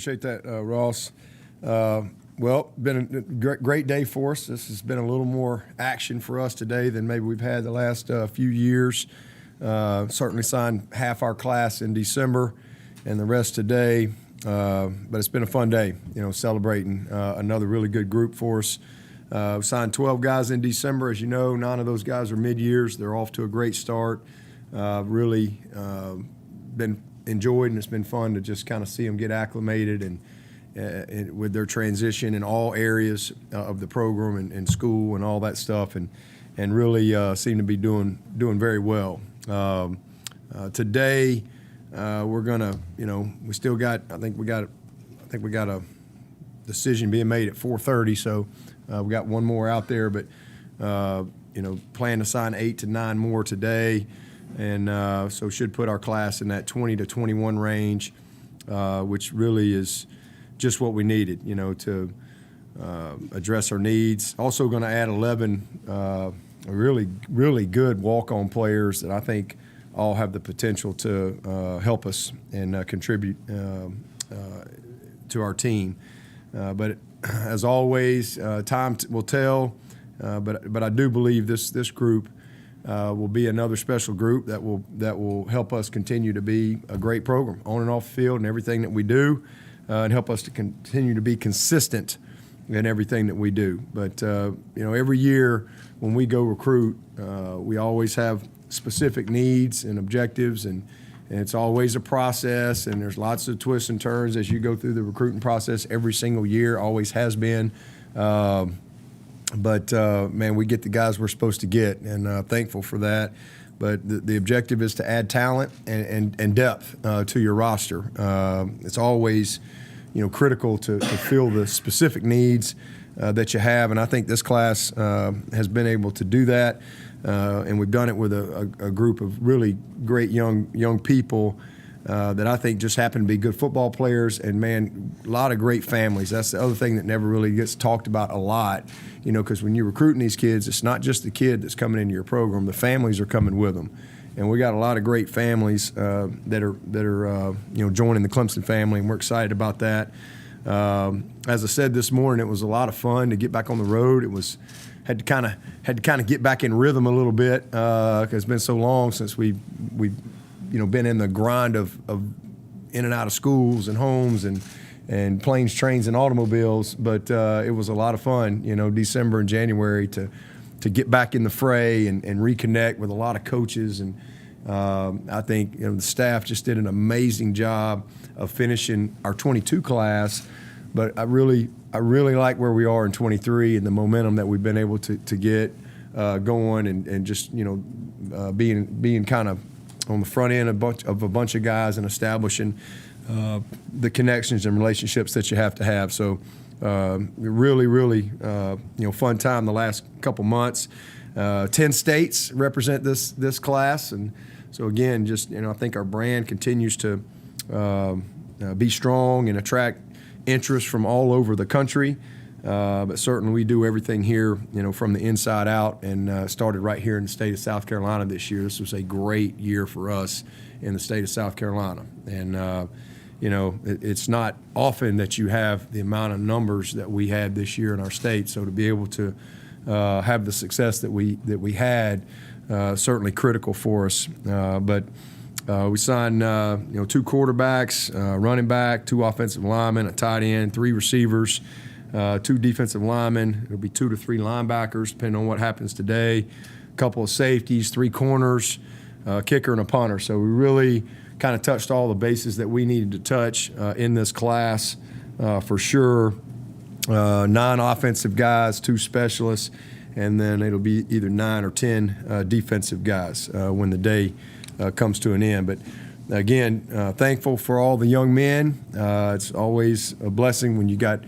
Appreciate that, Ross. Well, been a great day for us. This has been a little more action for us today than maybe we've had the last few years. Certainly signed half our class in December and the rest today. But it's been a fun day, celebrating another really good group for us. Signed 12 guys in December. As you know, 9 of those guys are mid-years. They're off to a great start. Really been enjoyed, and it's been fun to just kind of see them get acclimated and with their transition in all areas of the program and school and all that stuff, and really seem to be doing very well. Today, we're gonna, we still got. I think we got a decision being made at 4:30, so we got one more out there, but plan to sign 8 to 9 more today, and so should put our class in that 20 to 21 range, which really is just what we needed, to address our needs. Also going to add 11 really good walk-on players that I think all have the potential to help us and contribute to our team. But as always, time will tell. But I do believe this group will be another special group that will help us continue to be a great program on and off the field and everything that we do. And help us to continue to be consistent in everything that we do. But, every year when we go recruit, we always have specific needs and objectives, and it's always a process, and there's lots of twists and turns as you go through the recruiting process every single year, always has been. But we get the guys we're supposed to get, and thankful for that. But the objective is to add talent and depth to your roster. It's always, critical to fill the specific needs that you have, and I think this class has been able to do that. And we've done it with a group of really great young people that I think just happen to be good football players, and, man, a lot of great families. That's the other thing that never really gets talked about a lot, because when you're recruiting these kids, it's not just the kid that's coming into your program. The families are coming with them. And we got a lot of great families that are joining the Clemson family, and we're excited about that. As I said this morning, it was a lot of fun to get back on the road. It was had to kind of get back in rhythm a little bit because it's been so long since we've been in the grind of in and out of schools and homes and planes, trains, and automobiles. But it was a lot of fun, December and January to get back in the fray and reconnect with a lot of coaches. And I think the staff just did an amazing job of finishing our 22 class. But I really like where we are in 23 and the momentum that we've been able to get going and just being kind of on the front end of a bunch of guys and establishing the connections and relationships that you have to have. So really fun time the last couple months. 10 states represent this class, and so again, just I think our brand continues to be strong and attract interest from all over the country. But certainly we do everything here, from the inside out, and started right here in the state of South Carolina this year. This was a great year for us in the state of South Carolina. And, it's not often that you have the amount of numbers that we had this year in our state. So to be able to have the success that we had, certainly critical for us. But we signed, 2 quarterbacks, running back, 2 offensive linemen, a tight end, 3 receivers, 2 defensive linemen. It'll be 2 to 3 linebackers, depending on what happens today. A couple of safeties, 3 corners, a kicker, and a punter. So we really kind of touched all the bases that we needed to touch in this class for sure. 9 offensive guys, 2 specialists, and then it'll be either 9 or 10 defensive guys when the day comes to an end. But again, thankful for all the young men. It's always a blessing when you got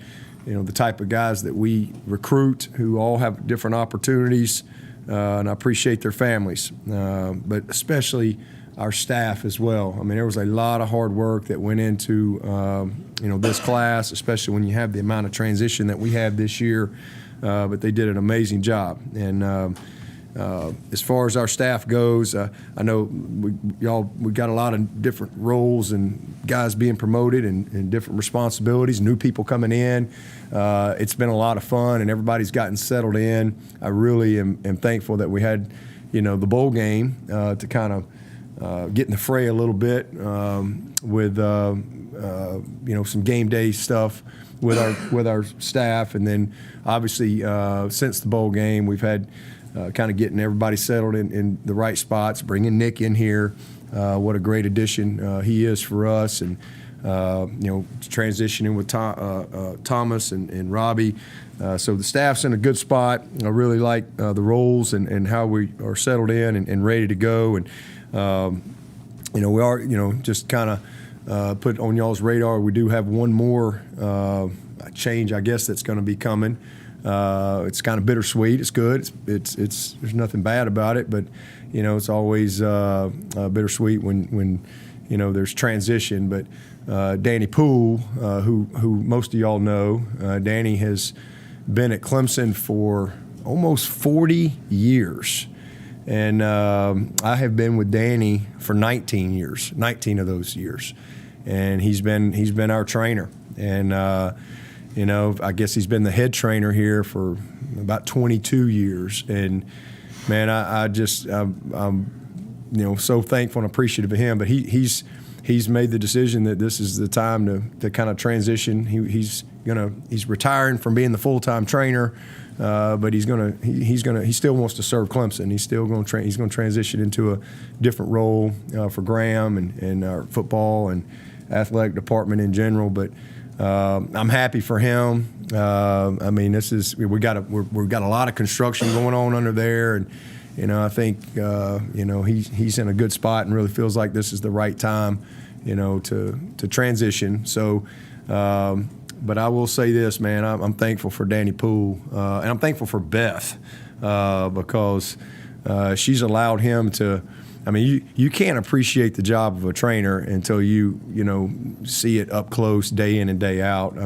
the type of guys that we recruit who all have different opportunities, and I appreciate their families, but especially our staff as well. I mean, there was a lot of hard work that went into this class, especially when you have the amount of transition that we had this year. But they did an amazing job, and as far as our staff goes, I know we got a lot of different roles and guys being promoted and different responsibilities, new people coming in. It's been a lot of fun, and everybody's gotten settled in. I really am thankful that we had, the bowl game to kind of get in the fray a little bit with some game day stuff with our staff, and then obviously since the bowl game we've had kind of getting everybody settled in the right spots, bringing Nick in here. What a great addition he is for us, and transitioning with Thomas and Robbie. So the staff's in a good spot. I really like the roles and how we are settled in and ready to go. And we are just kind of put on y'all's radar. We do have one more change, I guess, that's going to be coming. It's kind of bittersweet. It's good. It's there's nothing bad about it, but it's always bittersweet when there's transition. But Danny Poole, who most of y'all know, Danny has been at Clemson for almost 40 years. And I have been with Danny for 19 of those years. And he's been our trainer. And, I guess he's been the head trainer here for about 22 years. And, man, I'm so thankful and appreciative of him. But he's made the decision that this is the time to kind of transition. He's retiring from being the full-time trainer. But he still wants to serve Clemson. He's still going to transition into a different role for Graham and our football and athletic department in general. But I'm happy for him. We've got a lot of construction going on under there, and I think he's in a good spot and really feels like this is the right time to transition. So. But I will say this, man, I'm thankful for Danny Poole, and I'm thankful for Beth because she's allowed him to. You can't appreciate the job of a trainer until you see it up close day in and day out.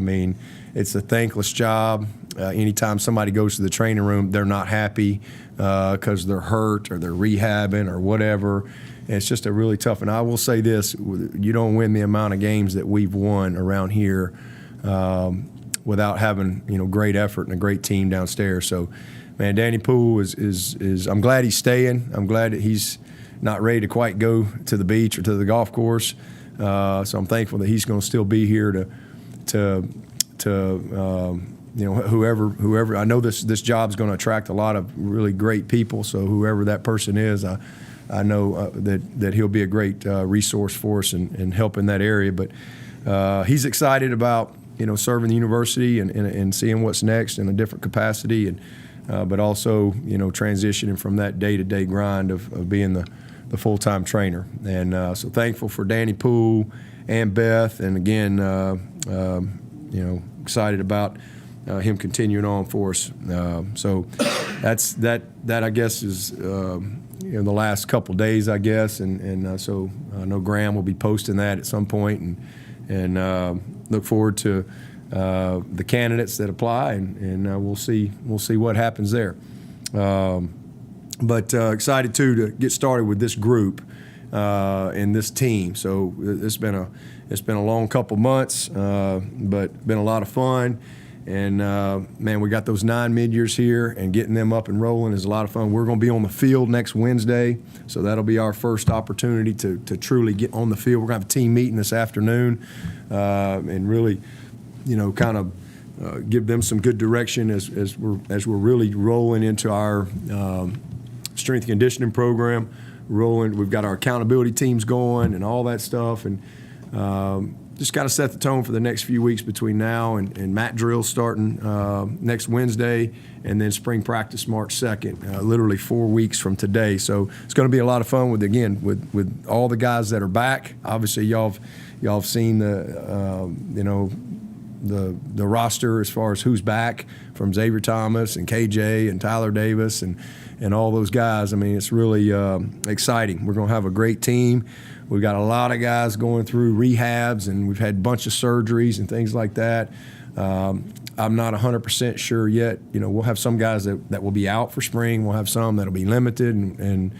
It's a thankless job. Anytime somebody goes to the training room, they're not happy because they're hurt or they're rehabbing or whatever. And it's just a really tough. And I will say this: you don't win the amount of games that we've won around here without having great effort and a great team downstairs. So, man, Danny Poole is I'm glad he's staying. I'm glad that he's not ready to quite go to the beach or to the golf course. So I'm thankful that he's going to still be here to whoever. I know this job's going to attract a lot of really great people. So whoever that person is, I know that he'll be a great resource for us and help in that area. But he's excited about serving the university and seeing what's next in a different capacity, and but also transitioning from that day-to-day grind of being the full-time trainer. And so thankful for Danny Poole and Beth, and again excited about him continuing on for us. So that's that I guess is the last couple days, I guess, and so I know Graham will be posting that at some point, and look forward to the candidates that apply, and we'll see what happens there. But excited to get started with this group and this team. So it's been a long couple months, but been a lot of fun. And man, we got those 9 mid-years here, and getting them up and rolling is a lot of fun. We're going to be on the field next Wednesday, so that'll be our first opportunity to truly get on the field. We're going to have a team meeting this afternoon, and really, kind of give them some good direction as we're really rolling into our strength and conditioning program. We've got our accountability teams going and all that stuff, and just got to set the tone for the next few weeks between now and mat drills starting next Wednesday, and then spring practice March 2nd, literally 4 weeks from today. So it's going to be a lot of fun with all the guys that are back. Obviously, y'all have seen the roster as far as who's back, from Xavier Thomas and KJ and Tyler Davis and all those guys. It's really exciting. We're going to have a great team. We've got a lot of guys going through rehabs, and we've had a bunch of surgeries and things like that. I'm not 100% sure yet. We'll have some guys that will be out for spring. We'll have some that'll be limited, and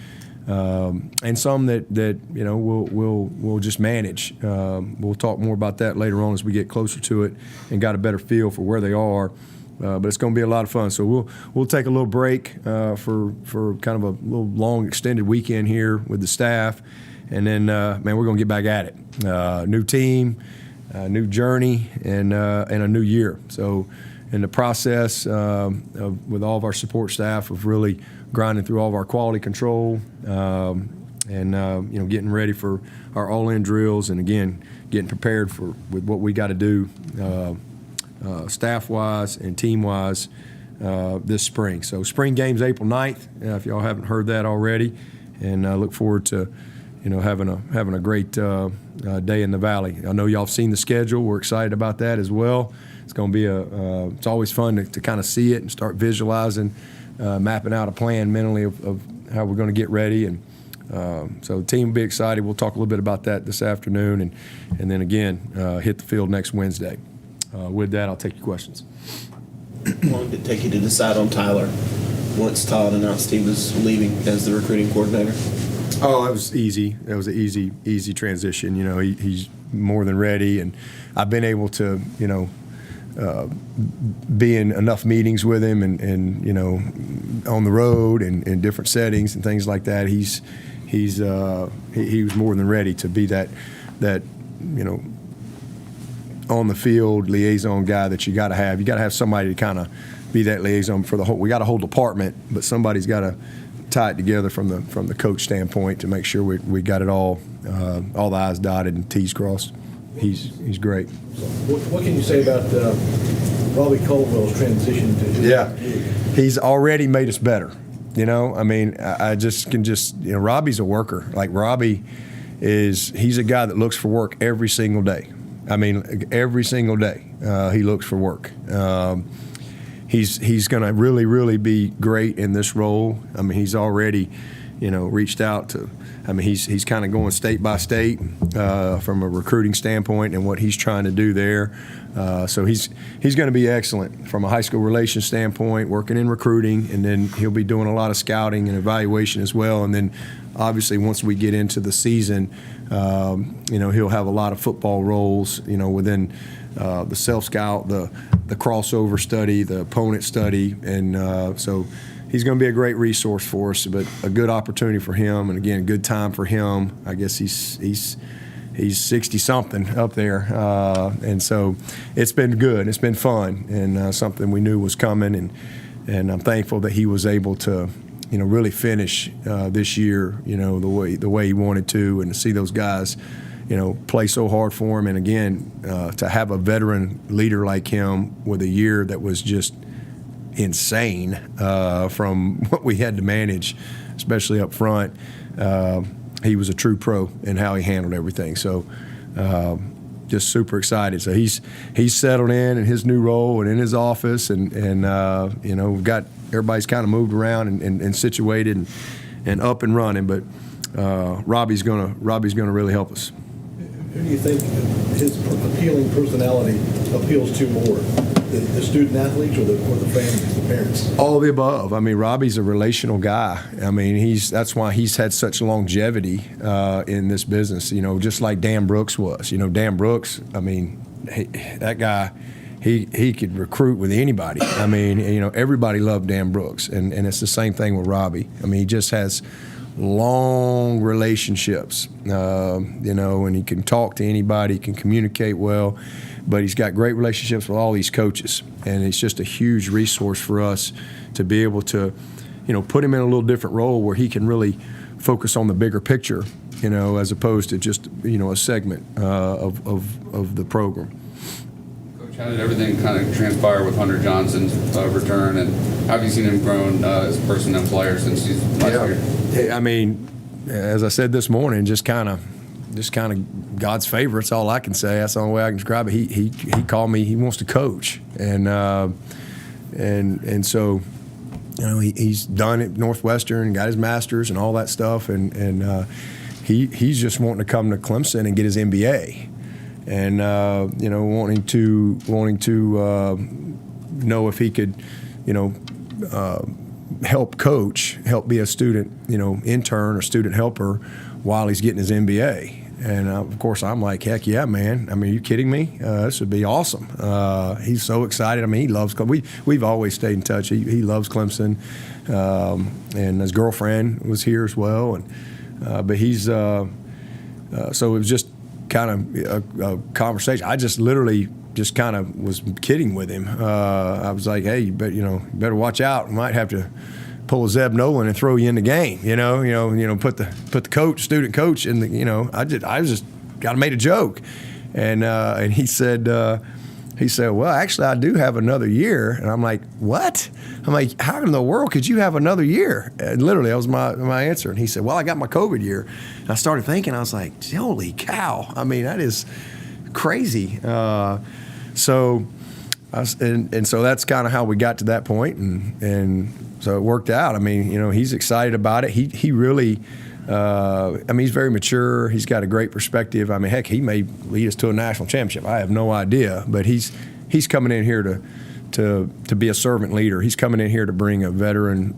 some that we'll just manage. We'll talk more about that later on as we get closer to it and got a better feel for where they are. But it's going to be a lot of fun. So we'll take a little break for kind of a little long extended weekend here with the staff, and then we're going to get back at it. New team, new journey, and a new year. So in the process with all of our support staff of really grinding through all of our quality control and getting ready for our all-in drills, and again getting prepared with what we got to do staff-wise and team-wise this spring. So spring game's April 9th, if y'all haven't heard that already, and I look forward to having a great day in the Valley. I know y'all have seen the schedule. We're excited about that as well. It's going to be it's always fun to kind of see it and start visualizing, mapping out a plan mentally of how we're going to get ready. And so the team will be excited. We'll talk a little bit about that this afternoon, and then again hit the field next Wednesday. With that, I'll take your questions. How long did it take you to decide on Tyler once Todd announced he was leaving as the recruiting coordinator? Oh, it was easy. It was an easy transition. He's more than ready, and I've been able to, be in enough meetings with him and on the road and in different settings and things like that. He was more than ready to be that on the field liaison guy that you got to have. You got to have somebody to kind of be that liaison for the whole. We got a whole department, but somebody's got to tie it together from the coach standpoint to make sure we got it all the I's dotted and T's crossed. He's great. So what can you say about Robbie Caldwell's transition to his gig? He's already made us better. I just Robbie's a worker. Like Robbie he's a guy that looks for work every single day. Every single day he looks for work. He's going to really, really be great in this role. He's already, reached out to. He's kind of going state by state from a recruiting standpoint and what he's trying to do there. So he's going to be excellent from a high school relations standpoint, working in recruiting, and then he'll be doing a lot of scouting and evaluation as well. And then obviously once we get into the season, he'll have a lot of football roles, within the self-scout, the crossover study, the opponent study, and so he's going to be a great resource for us, but a good opportunity for him, and again, good time for him. I guess he's 60-something up there, and so it's been good. It's been fun, and something we knew was coming, and I'm thankful that he was able to, really finish this year, the way he wanted to, and to see those guys, play so hard for him, and again, to have a veteran leader like him with a year that was just insane from what we had to manage, especially up front. He was a true pro in how he handled everything. So just super excited. So he's settled in his new role and in his office, and we've got everybody's kind of moved around and situated and up and running. But Robbie's gonna really help us. Who do you think his appealing personality appeals to more, the student athletes or the families, the parents? All of the above. Robbie's a relational guy. That's why he's had such longevity in this business. Just like Dan Brooks was. Dan Brooks. That guy. He could recruit with anybody. Everybody loved Dan Brooks, and it's the same thing with Robbie. He just has long relationships, and he can talk to anybody, he can communicate well, but he's got great relationships with all these coaches, and it's just a huge resource for us to be able to, put him in a little different role where he can really focus on the bigger picture, as opposed to just, a segment of the program. How did everything kind of transpire with Hunter Johnson's return, and how have you seen him grown as a person and player since he's last year? As I said this morning, just kind of God's favor. That's all I can say. That's the only way I can describe it. He called me. He wants to coach, and so he's done at Northwestern, got his master's and all that stuff, and he's just wanting to come to Clemson and get his MBA. And wanting to know if he could, help coach, help be a student, intern or student helper while he's getting his MBA. And of course, I'm like, heck yeah, man. I mean, are you kidding me? This would be awesome. He's so excited. I mean, he loves Clemson. We've always stayed in touch. He loves Clemson, and his girlfriend was here as well. And but he's so it was just kind of a conversation. I just literally just kind of was kidding with him. I was like, hey, you better watch out. We might have to pull a Zeb Nolan and throw you in the game. Put the student coach in the. I just kind of made a joke, and he said, well, actually, I do have another year. And I'm like, what? I'm like, how in the world could you have another year? And literally, that was my answer. And he said, well, I got my COVID year. And I started thinking, I was like, holy cow. I mean, that is crazy. So that's kind of how we got to that point, and so it worked out. I mean, he's excited about it. He really, he's very mature. He's got a great perspective. I mean, heck, he may lead us to a national championship. I have no idea, but he's coming in here to be a servant leader. He's coming in here to bring a veteran,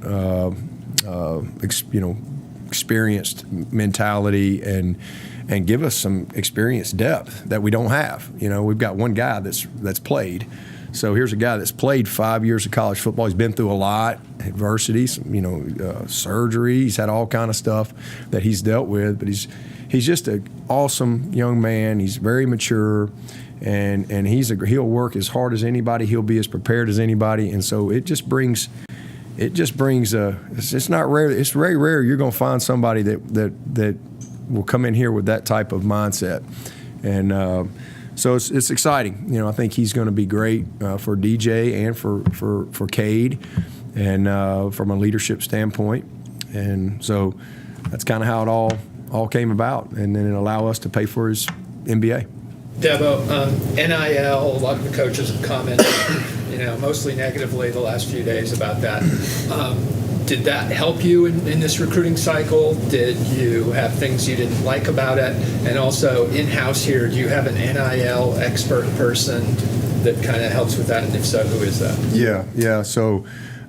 experienced mentality and give us some experience depth that we don't have. We've got one guy that's played. So here's a guy that's played 5 years of college football. He's been through a lot, adversity, surgery. He's had all kind of stuff that he's dealt with. But he's just an awesome young man. He's very mature, and he'll work as hard as anybody. He'll be as prepared as anybody. And so it just brings it's not rare. It's very rare you're going to find somebody that will come in here with that type of mindset. And so it's exciting. I think he's going to be great for DJ and for Cade, and from a leadership standpoint. And so that's kind of how it all came about, and then it allowed us to pay for his MBA. Debo, NIL, a lot of the coaches have commented, mostly negatively the last few days about that. Did that help you in this recruiting cycle? Did you have things you didn't like about it? And also, in-house here, do you have an NIL expert person that kind of helps with that? And if so, who is that? Yeah. So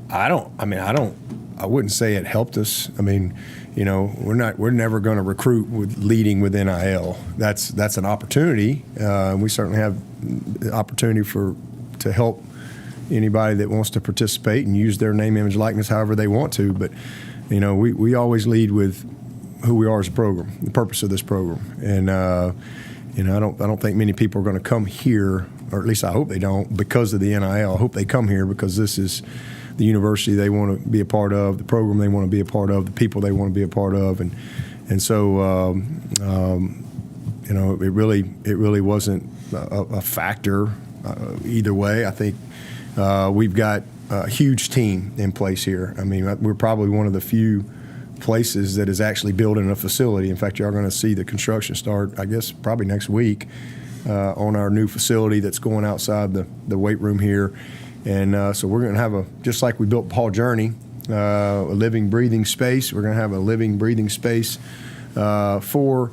I wouldn't say it helped us. I mean, we're never going to recruit leading with NIL. That's an opportunity. We certainly have the opportunity to help anybody that wants to participate and use their name, image, likeness however they want to. But we always lead with who we are as a program, the purpose of this program. And I don't think many people are going to come here, or at least I hope they don't, because of the NIL. I hope they come here because this is the university they want to be a part of, the program they want to be a part of, the people they want to be a part of, and so it really wasn't a factor either way. I think we've got a huge team in place here. I mean, we're probably one of the few places that is actually building a facility. In fact, you are going to see the construction start, I guess, probably next week on our new facility that's going outside the weight room here. And so we're going to have just like we built Paul Journey, a living, breathing space. We're going to have a living, breathing space for,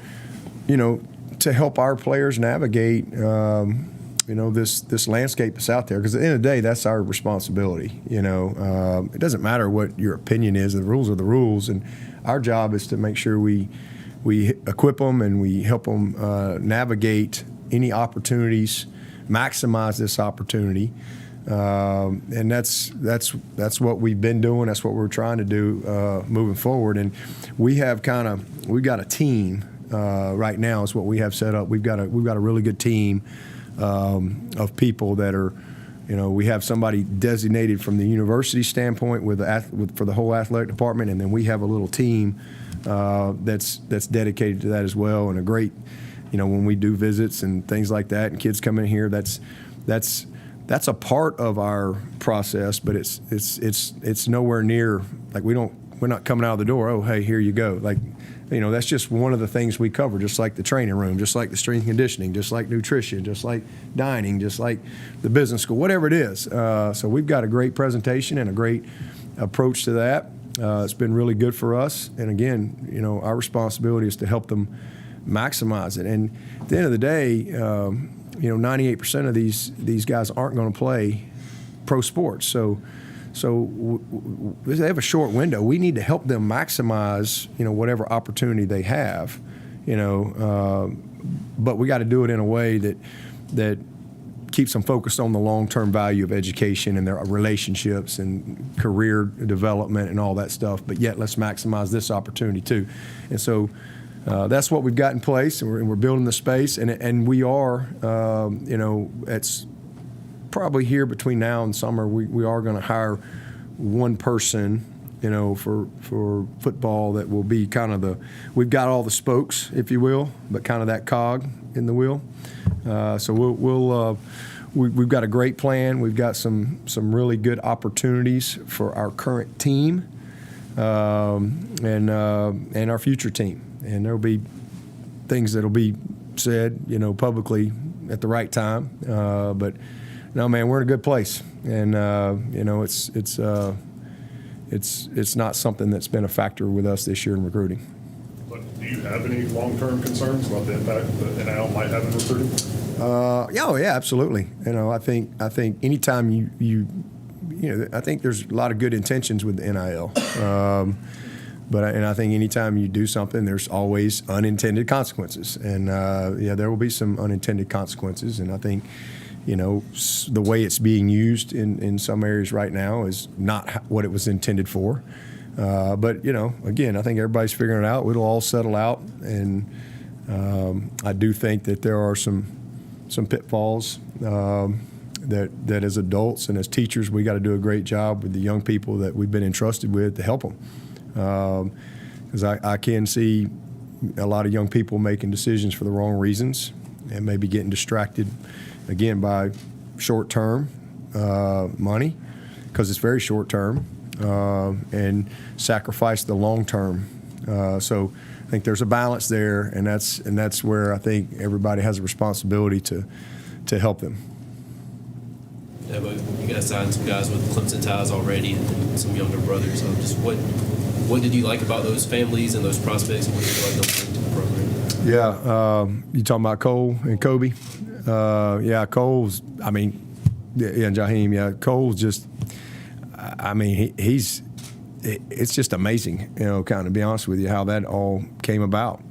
to help our players navigate, this landscape that's out there. Because at the end of the day, that's our responsibility. It doesn't matter what your opinion is. The rules are the rules, and our job is to make sure we equip them and we help them navigate any opportunities, maximize this opportunity. And that's what we've been doing. That's what we're trying to do moving forward. And we've got a team right now. Is what we have set up. We've got a really good team of people that are, we have somebody designated from the university standpoint for the whole athletic department, and then we have a little team that's dedicated to that as well. And a great, when we do visits and things like that, and kids come in here, that's a part of our process, but it's nowhere near, like we're not coming out of the door, oh, hey, here you go. Like, that's just one of the things we cover, just like the training room, just like the strength and conditioning, just like nutrition, just like dining, just like the business school, whatever it is. So we've got a great presentation and a great approach to that. It's been really good for us. And again, our responsibility is to help them maximize it. And at the end of the day, 98% of these guys aren't going to play pro sports. So they have a short window. We need to help them maximize, whatever opportunity they have, but we got to do it in a way that keeps them focused on the long-term value of education and their relationships and career development and all that stuff. But yet, let's maximize this opportunity too. And so that's what we've got in place, and we're building the space. And we are, it's probably here between now and summer. We are going to hire one person, for football that will be kind of we've got all the spokes, if you will, but kind of that cog in the wheel. So we've got a great plan. We've got some really good opportunities for our current team and our future team. And there'll be things that'll be said, publicly at the right time. But no, man, we're in a good place, and it's not something that's been a factor with us this year in recruiting. But do you have any long-term concerns about the impact that NIL might have in recruiting? Yeah, absolutely. I think anytime I think there's a lot of good intentions with the NIL. But I think anytime you do something, there's always unintended consequences. And there will be some unintended consequences. And I think, the way it's being used in some areas right now is not what it was intended for. But again, I think everybody's figuring it out. It'll all settle out. And I do think that there are some pitfalls that as adults and as teachers, we got to do a great job with the young people that we've been entrusted with to help them. Because I can see a lot of young people making decisions for the wrong reasons and maybe getting distracted, again, by short-term money, because it's very short-term, and sacrifice the long-term. So I think there's a balance there, and that's where I think everybody has a responsibility to help them. Yeah, but you guys signed some guys with Clemson ties already and some younger brothers. Just what did you like about those families and those prospects, and what did you like them bring to the program? Yeah, you talking about Cole and Kobe? Cole's, and Jaheim, Cole's just, it's just amazing, kind of, to be honest with you, how that all came about.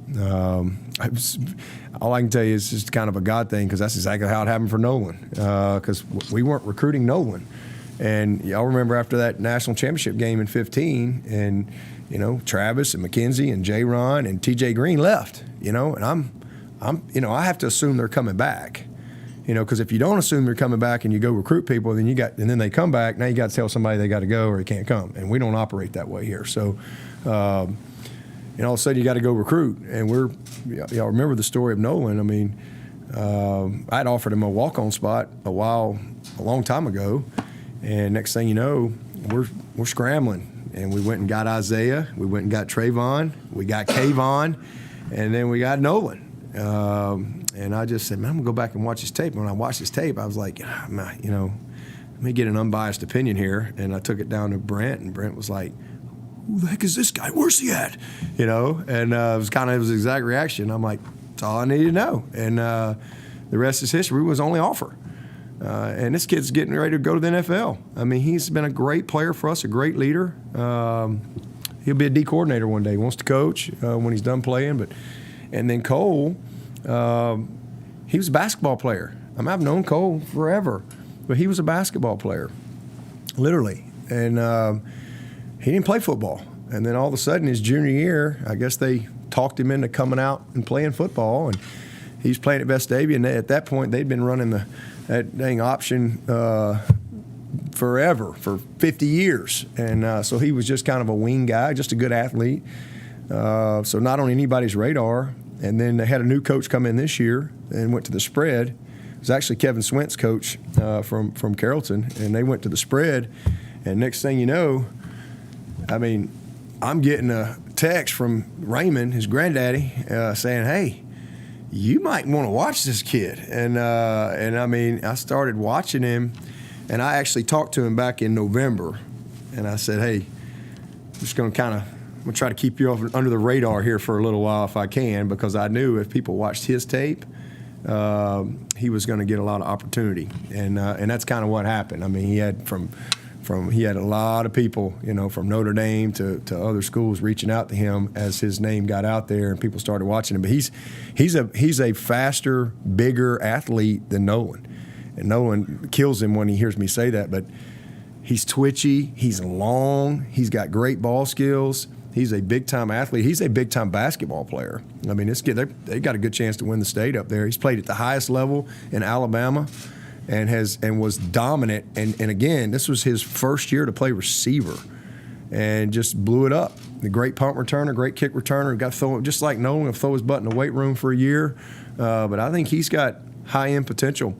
All I can tell you is just kind of a God thing, because that's exactly how it happened for Nolan, because we weren't recruiting Nolan. And y'all remember after that national championship game in 2015, and Travis and McKenzie and J. Ron and T.J. Green left, and I have to assume they're coming back, because if you don't assume they're coming back and you go recruit people, and then they come back, now you got to tell somebody they got to go or they can't come, and we don't operate that way here. So, all of a sudden you got to go recruit, and y'all remember the story of Nolan. I'd offered him a walk-on spot a long time ago. And next thing you know, we're scrambling. And we went and got Isaiah. We went and got Trayvon. We got Kayvon. And then we got Nolan. And I just said, man, I'm going to go back and watch his tape. And when I watched his tape, I was like, let me get an unbiased opinion here. And I took it down to Brent. And Brent was like, who the heck is this guy? Where's he at? And it was the exact reaction. I'm like, that's all I needed to know. And the rest is history. It was only offer. And this kid's getting ready to go to the NFL. He's been a great player for us, a great leader. He'll be a D coordinator one day. He wants to coach when he's done playing. And then Cole, he was a basketball player. I've known Cole forever, but he was a basketball player, literally. And he didn't play football. And then all of a sudden, his junior year, I guess they talked him into coming out and playing football. And he's playing at Vestavia. And at that point, they'd been running that dang option forever, for 50 years. And so he was just kind of a wing guy, just a good athlete. So not on anybody's radar. And then they had a new coach come in this year and went to the spread. It was actually Kevin Swint's coach from Carrollton. And they went to the spread. And next thing you know, I'm getting a text from Raymond, his granddaddy, saying, hey, you might want to watch this kid. And I started watching him, and I actually talked to him back in November. And I said, hey, I'm just going to try to keep you under the radar here for a little while if I can, because I knew if people watched his tape, he was going to get a lot of opportunity, and that's kind of what happened. I mean, he had he had a lot of people, from Notre Dame to other schools reaching out to him as his name got out there and people started watching him. But he's a faster, bigger athlete than Nolan, and Nolan kills him when he hears me say that. But he's twitchy, he's long, he's got great ball skills. He's a big-time athlete. He's a big-time basketball player. I mean, this kid, they got a good chance to win the state up there. He's played at the highest level in Alabama and was dominant. And again, this was his first year to play receiver and just blew it up. The great punt returner, great kick returner. Got throw just like Nolan, will throw his butt in the weight room for a year. But I think he's got high-end potential.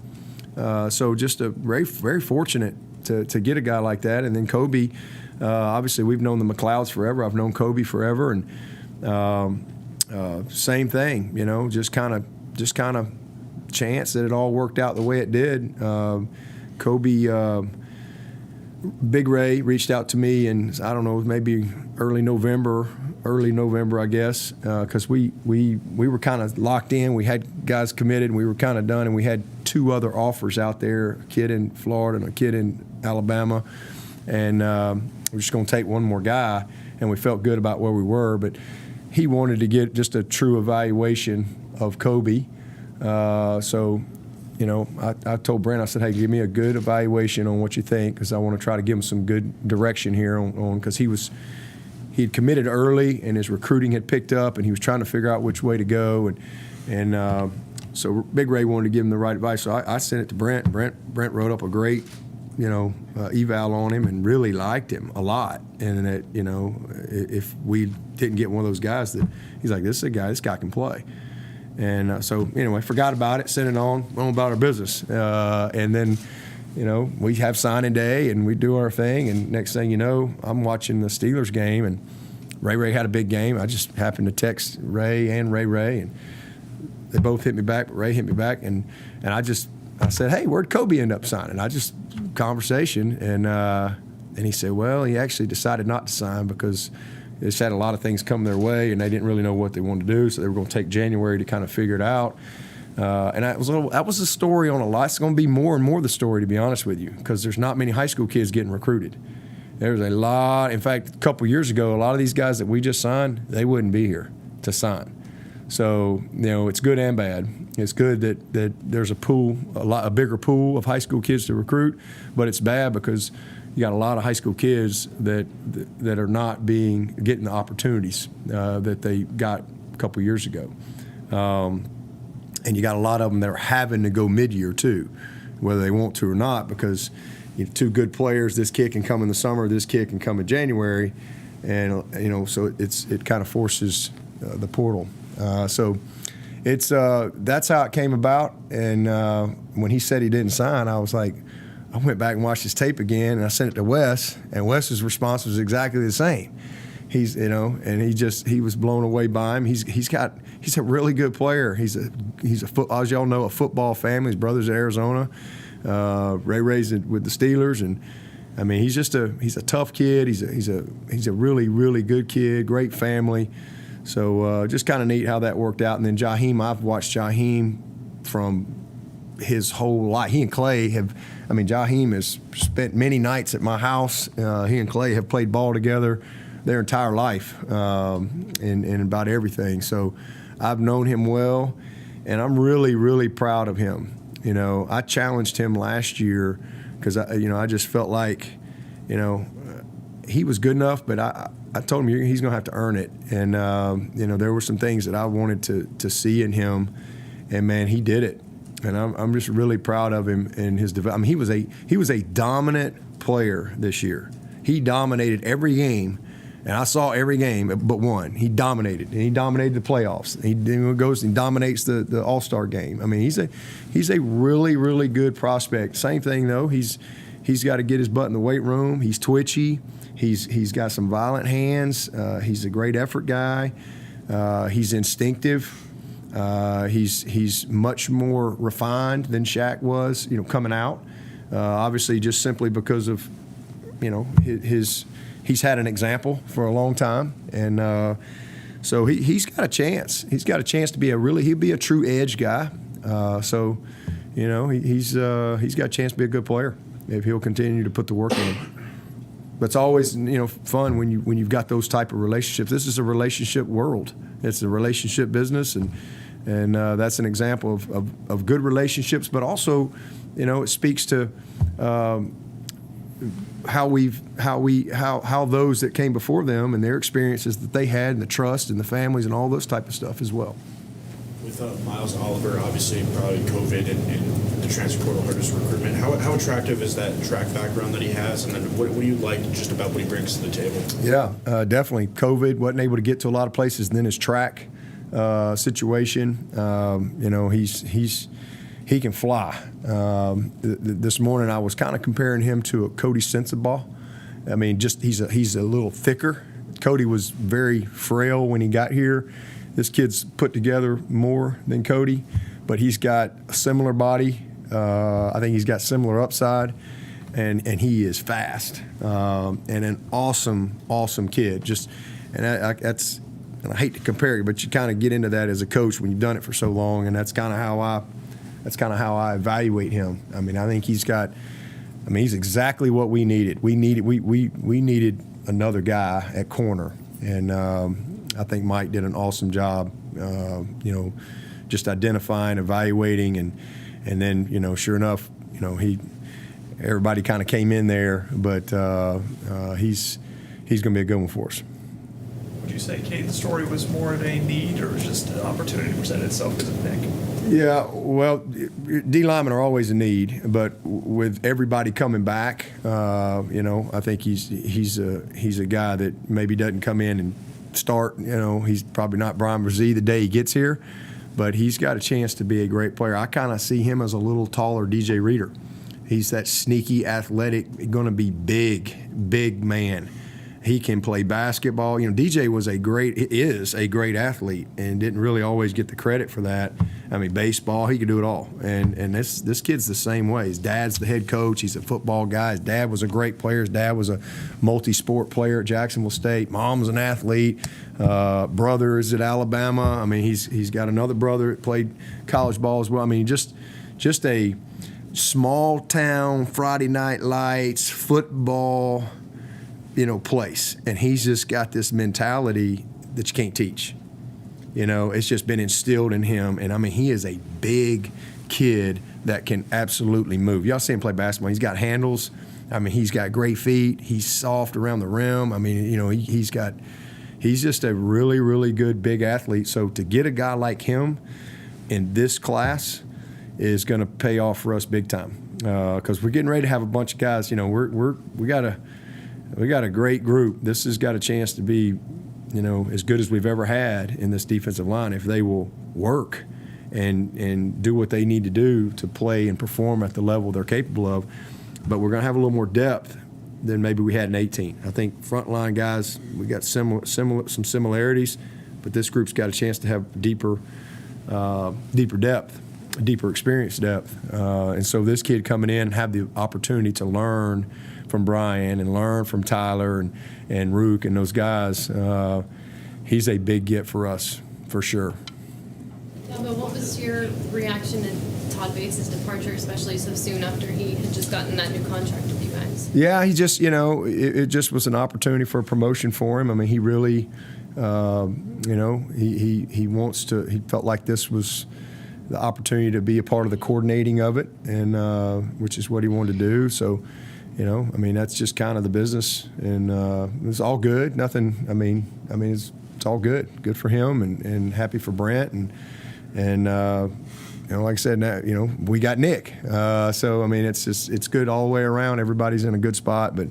So just very, very fortunate to get a guy like that. And then Kobe, obviously we've known the McLeods forever. I've known Kobe forever, and same thing. Just kind of chance that it all worked out the way it did. Kobe, Big Ray reached out to me, and I don't know, maybe early November, I guess, because we were kind of locked in. We had guys committed, and we were kind of done, and we had 2 other offers out there, a kid in Florida and a kid in Alabama, and we're just going to take one more guy, and we felt good about where we were, but he wanted to get just a true evaluation of Kobe. So, I told Brent, I said, hey, give me a good evaluation on what you think, because I want to try to give him some good direction here on because he had committed early and his recruiting had picked up and he was trying to figure out which way to go. And so Big Ray wanted to give him the right advice. So I sent it to Brent. Brent wrote up a great, eval on him and really liked him a lot. And that, if we didn't get one of those guys that he's like, this guy can play. And so anyway, forgot about it, sent it on, went about our business. And then, we have signing day and we do our thing. And next thing you know, I'm watching the Steelers game, and Ray had a big game. I just happened to text Ray, and and they both hit me back, but Ray hit me back. And I said, hey, where'd Kobe end up signing? Conversation. And he said, well, he actually decided not to sign because they just had a lot of things come their way, and they didn't really know what they wanted to do, so they were going to take January to kind of figure it out. And that was the story on a lot. It's going to be more and more the story, to be honest with you, because there's not many high school kids getting recruited. There's a lot. In fact, a couple years ago, a lot of these guys that we just signed, they wouldn't be here to sign. So, it's good and bad. It's good that there's a bigger pool of high school kids to recruit, but it's bad because you got a lot of high school kids that are not getting the opportunities that they got a couple years ago. And you got a lot of them that are having to go mid-year too, whether they want to or not, because 2 good players, this kid can come in the summer, this kid can come in January, and so it kind of forces the portal. So it's that's how it came about. And when he said he didn't sign, I was like, I went back and watched his tape again, and I sent it to Wes, and Wes's response was exactly the same. He's, and he was blown away by him. He's a really good player. He's as y'all know, a football family. His brother's at Arizona. Ray's with the Steelers, and I mean, he's a tough kid. He's a really, really good kid. Great family. So just kind of neat how that worked out. And then Jaheim, I've watched Jaheim from his whole life. He and Clay Jaheim has spent many nights at my house. He and Clay have played ball together their entire life in about everything. So I've known him well, and I'm really, really proud of him. I challenged him last year because I just felt like, he was good enough, but I told him he's going to have to earn it. And there were some things that I wanted to see in him, and man, he did it. And I'm just really proud of him and his development. I mean, he was a dominant player this year. He dominated every game, and I saw every game but one. He dominated, and he dominated the playoffs. He goes and dominates the All-Star game. I mean, he's a really, really good prospect. Same thing though. He's got to get his butt in the weight room. He's twitchy. He's got some violent hands. He's a great effort guy. He's instinctive. He's much more refined than Shaq was, coming out. Obviously, just simply because of, he's had an example for a long time, and so he's got a chance. He's got a chance to be he'll be a true edge guy. So, he's got a chance to be a good player if he'll continue to put the work in. But it's always, fun when you've got those type of relationships. This is a relationship world. It's a relationship business, and that's an example of good relationships. But also, it speaks to how those that came before them and their experiences that they had, and the trust and the families and all those type of stuff as well. With Miles Oliver, obviously probably COVID and the transfer portal hurt his recruitment. How attractive is that track background that he has, and then what do you like just about what he brings to the table? Yeah, definitely. COVID, wasn't able to get to a lot of places. And then his track situation, he can fly. This morning I was kind of comparing him to a Cody Sensabaugh. I mean, just he's a little thicker. Cody was very frail when he got here. This kid's put together more than Cody, but he's got a similar body. I think he's got similar upside, and he is fast and an awesome kid. And I hate to compare it, but you kind of get into that as a coach when you've done it for so long, and that's kind of how I evaluate him. I mean, I think he's exactly what we needed. We needed another guy at corner, and I think Mike did an awesome job, just identifying, evaluating, and then, sure enough, everybody kind of came in there, but he's going to be a good one for us. Would you say, Kate, the story was more of a need or just an opportunity presented itself because of Nick? Yeah, well, D linemen are always a need, but with everybody coming back, I think he's a guy that maybe doesn't come in and start. He's probably not Brian Brzee the day he gets here, but he's got a chance to be a great player. I kind of see him as a little taller DJ Reader. He's that sneaky, athletic, going to be big man. He can play basketball. DJ is a great athlete and didn't really always get the credit for that. I mean, baseball, he could do it all. And this kid's the same way. His dad's the head coach. He's a football guy. His dad was a great player. His dad was a multi-sport player at Jacksonville State. Mom was an athlete. Brother is at Alabama. I mean, he's got another brother that played college ball as well. I mean, just a small town Friday Night Lights football place, and he's just got this mentality that you can't teach. It's just been instilled in him, and I mean, he is a big kid that can absolutely move. Y'all see him play basketball. He's got handles. I mean, he's got great feet. He's soft around the rim. I mean, he's just a really, really good big athlete. So to get a guy like him in this class is going to pay off for us big time, because we're getting ready to have a bunch of guys. We got a great group. This has got a chance to be, as good as we've ever had in this defensive line if they will work and do what they need to do to play and perform at the level they're capable of. But we're going to have a little more depth than maybe we had in 18. I think frontline guys, we got some similarities, but this group's got a chance to have deeper depth, deeper experience depth. And so this kid coming in and have the opportunity to learn from Brian and learn from Tyler and Rook and those guys, he's a big get for us, for sure. Yeah, but what was your reaction to Todd Bates' departure, especially so soon after he had just gotten that new contract with you guys? Yeah, he just, it just was an opportunity for a promotion for him. I mean, he really, he wants to, he felt like this was the opportunity to be a part of the coordinating of it, and which is what he wanted to do. So, I mean, that's just kind of the business, and it's all good. Nothing. I mean, it's all good. Good for him, and happy for Brent, and like I said, now we got Nick. So I mean, it's good all the way around. Everybody's in a good spot, but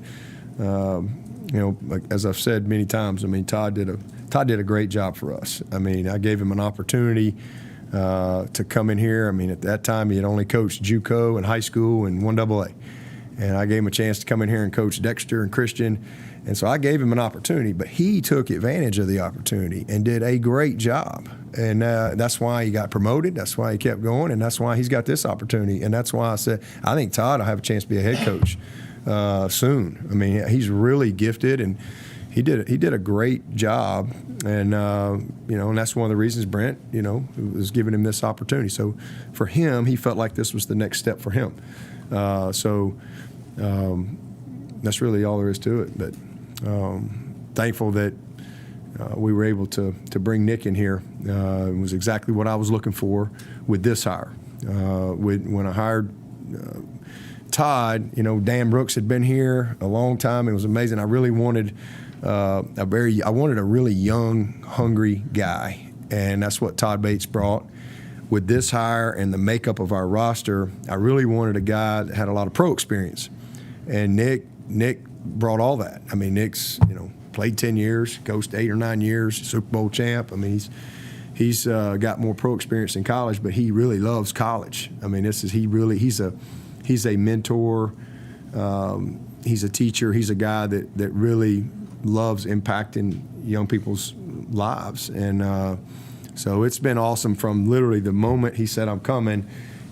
like, as I've said many times, I mean, Todd did a great job for us. I mean, I gave him an opportunity to come in here. I mean, at that time, he had only coached JUCO and high school and 1AA. And I gave him a chance to come in here and coach Dexter and Christian. And so I gave him an opportunity, but he took advantage of the opportunity and did a great job. And that's why he got promoted. That's why he kept going. And that's why he's got this opportunity. And that's why I said, I think Todd will have a chance to be a head coach soon. I mean, he's really gifted. And, he did a great job, and and that's one of the reasons Brent was giving him this opportunity. So for him, he felt like this was the next step for him. That's really all there is to it. But thankful that we were able to bring Nick in here. It was exactly what I was looking for with this hire. When I hired Todd, Dan Brooks had been here a long time. It was amazing. I really wanted a really young, hungry guy, and that's what Todd Bates brought. With this hire and the makeup of our roster, I really wanted a guy that had a lot of pro experience, and Nick brought all that. I mean, Nick's played 10 years, coached 8 or 9 years, Super Bowl champ. I mean, he's got more pro experience in college, but he really loves college. I mean, he's a mentor. He's a teacher. He's a guy that really loves impacting young people's lives. And so it's been awesome from literally the moment he said, I'm coming.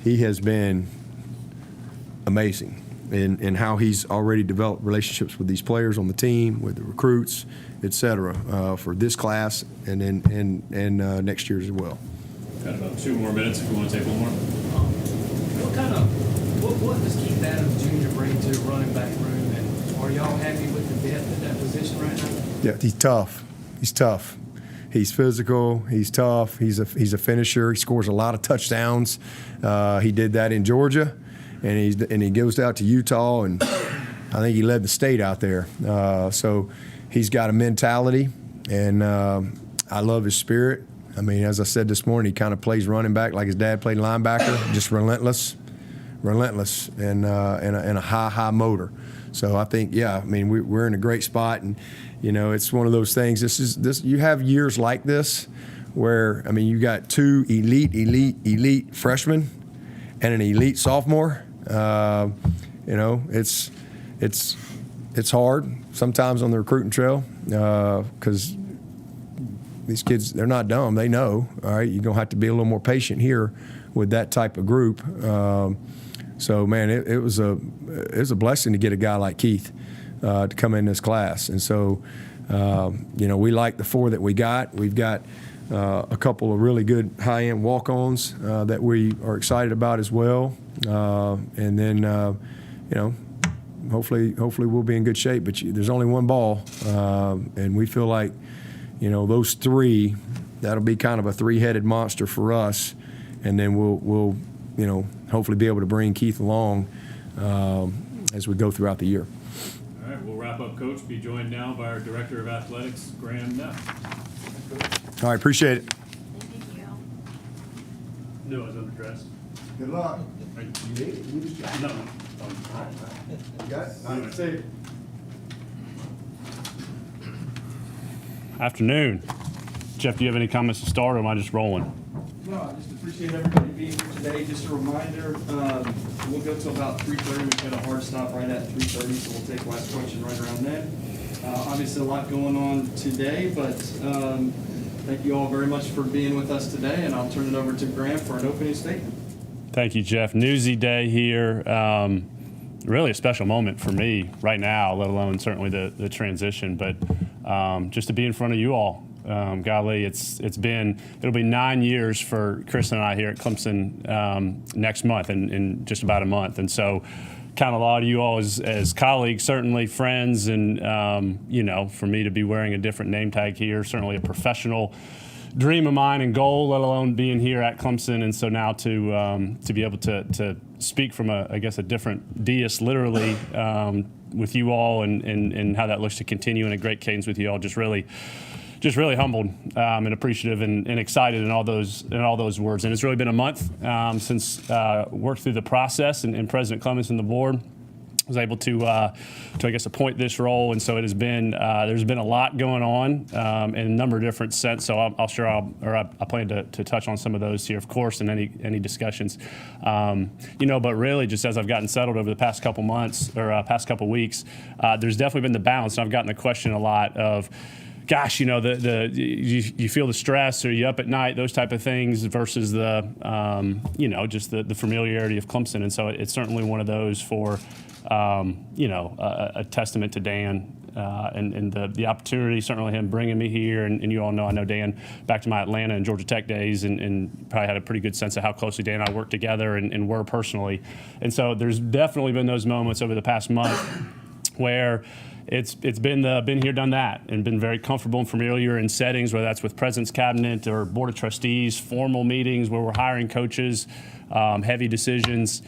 He has been amazing in how he's already developed relationships with these players on the team, with the recruits, et cetera, for this class and next year as well. Got about 2 more minutes if you want to take one more. What does Keith Adams Jr. bring to running back room, and are y'all happy with the depth at that position right now? Yeah, he's tough. He's physical. He's tough. He's a finisher. He scores a lot of touchdowns. He did that in Georgia, and he goes out to Utah, and I think he led the state out there. So he's got a mentality, and I love his spirit. I mean, as I said this morning, he kind of plays running back like his dad played linebacker, just relentless, and a high motor. So I think, we're in a great spot, and it's one of those things. This you have years like this where you got 2 elite freshmen and an elite sophomore. It's hard sometimes on the recruiting trail because these kids, they're not dumb. They know. All right, you're gonna have to be a little more patient here with that type of group. So man, it was a blessing to get a guy like Keith to come in this class. And so we like the 4 that we got. We've got a couple of really good high-end walk-ons that we are excited about as well. And then hopefully we'll be in good shape. But there's only one ball, and we feel like those 3, that'll be kind of a 3-headed monster for us. And then we'll hopefully be able to bring Keith along as we go throughout the year. All right, we'll wrap up, Coach. Be joined now by our Director of Athletics, Graham Neff. All right, appreciate it. Thank you. No, I was underdressed. Good luck. No. You got it? All right, see you. Afternoon. Jeff, do you have any comments to start, or am I just rolling? No, I just appreciate everybody being here today. Just a reminder, we'll go till about 3:30. We've got a hard stop right at 3:30, so we'll take last question right around then. Obviously, a lot going on today, but thank you all very much for being with us today, and I'll turn it over to Graham for an opening statement. Thank you, Jeff. Newsy day here. Really a special moment for me right now, let alone certainly the transition, but just to be in front of you all. Golly, it'll be 9 years for Chris and I here at Clemson next month, in just about a month. And so count a lot of you all as colleagues, certainly friends, and for me to be wearing a different name tag here, certainly a professional dream of mine and goal, let alone being here at Clemson. And so now to be able to speak from a different dais, literally, with you all, and how that looks to continue in a great cadence with you all, just really humbled and appreciative and excited in all those words. And it's really been a month since worked through the process, and President Clemens and the board was able to appoint this role. And so it has been there's been a lot going on in a number of different sense. So I plan to touch on some of those here, of course, in any discussions. But really, just as I've gotten settled over the past couple months or past couple weeks, there's definitely been the balance. And I've gotten the question a lot of, gosh, you feel the stress, or you up at night, those type of things, versus the just the familiarity of Clemson. And so it's certainly one of those for a testament to Dan and the opportunity, certainly him bringing me here, and you all know, I know Dan back to my Atlanta and Georgia Tech days, and probably had a pretty good sense of how closely Dan and I worked together and were personally. And so there's definitely been those moments over the past month where it's been here, done that, and been very comfortable and familiar in settings, whether that's with President's Cabinet or Board of Trustees, formal meetings where we're hiring coaches, heavy decisions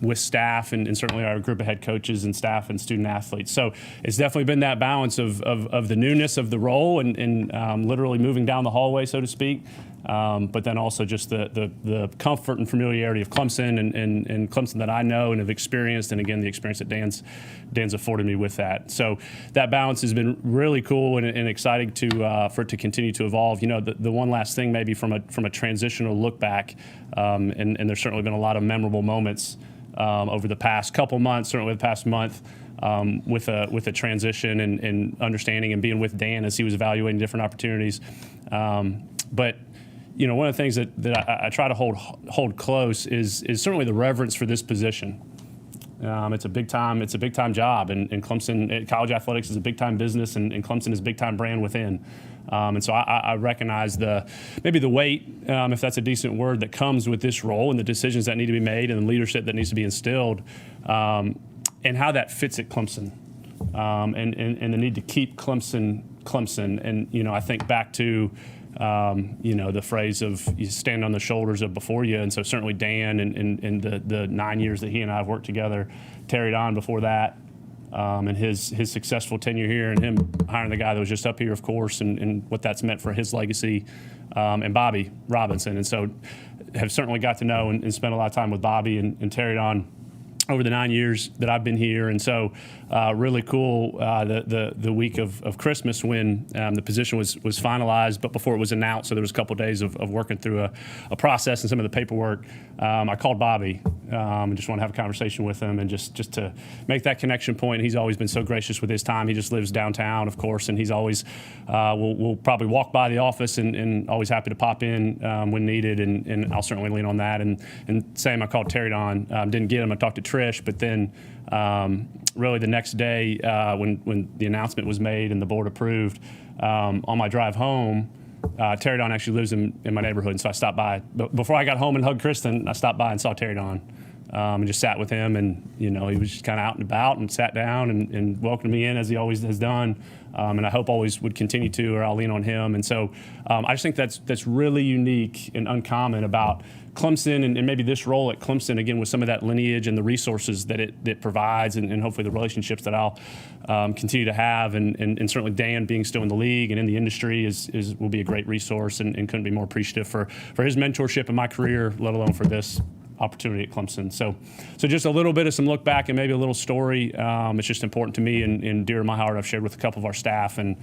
with staff, and certainly our group of head coaches and staff and student athletes. So it's definitely been that balance of the newness of the role and literally moving down the hallway, so to speak, but then also just the comfort and familiarity of Clemson and Clemson that I know and have experienced, and again, the experience that Dan's afforded me with that. So that balance has been really cool and exciting for it to continue to evolve. You know, the one last thing maybe from a transitional look back, and there's certainly been a lot of memorable moments over the past couple months, certainly the past month, with a transition and understanding and being with Dan as he was evaluating different opportunities. But you know, one of the things that I try to hold close is certainly the reverence for this position. It's a big time job, and Clemson, college athletics is a big time business, and Clemson is a big time brand within. And so I recognize maybe the weight, if that's a decent word, that comes with this role and the decisions that need to be made and the leadership that needs to be instilled, and how that fits at Clemson, and the need to keep Clemson. And you know, I think back to you know, the phrase of you stand on the shoulders of before you, and so certainly Dan and the 9 years that he and I have worked together, Terry Don before that. And his successful tenure here, and him hiring the guy that was just up here, of course, and what that's meant for his legacy, and Bobby Robinson. And so have certainly got to know and spent a lot of time with Bobby and Terry Don over the 9 years that I've been here. And so really cool the week of Christmas when the position was finalized, but before it was announced, so there was a couple of days of working through a process and some of the paperwork. I called Bobby and just want to have a conversation with him and just to make that connection point. He's always been so gracious with his time. He just lives downtown, of course, and he's always will probably walk by the office and always happy to pop in when needed, and I'll certainly lean on that. And same, I called Terry Don, didn't get him. I talked to Trish, but then really the next day when the announcement was made and the board approved, on my drive home, Terry Don actually lives in my neighborhood, and so I stopped by. But before I got home and hugged Kristen, I stopped by and saw Terry Don and just sat with him, and you know, he was just kind of out and about and sat down and welcomed me in as he always has done, and I hope always would continue to, or I'll lean on him. And so I just think that's really unique and uncommon about Clemson and maybe this role at Clemson, again, with some of that lineage and the resources that it provides, and hopefully the relationships that I'll continue to have, and certainly Dan being still in the league and in the industry will be a great resource, and couldn't be more appreciative for his mentorship in my career, let alone for this opportunity at Clemson. So just a little bit of some look back and maybe a little story. It's just important to me and dear to my heart. I've shared with a couple of our staff, and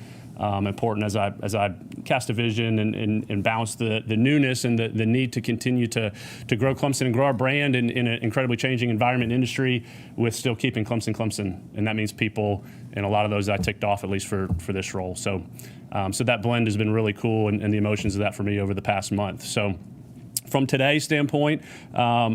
important as I cast a vision and balance the newness and the need to continue to grow Clemson and grow our brand in an incredibly changing environment and industry, with still keeping Clemson. And that means people, and a lot of those I ticked off at least for this role. So that blend has been really cool, and the emotions of that for me over the past month. So from today's standpoint,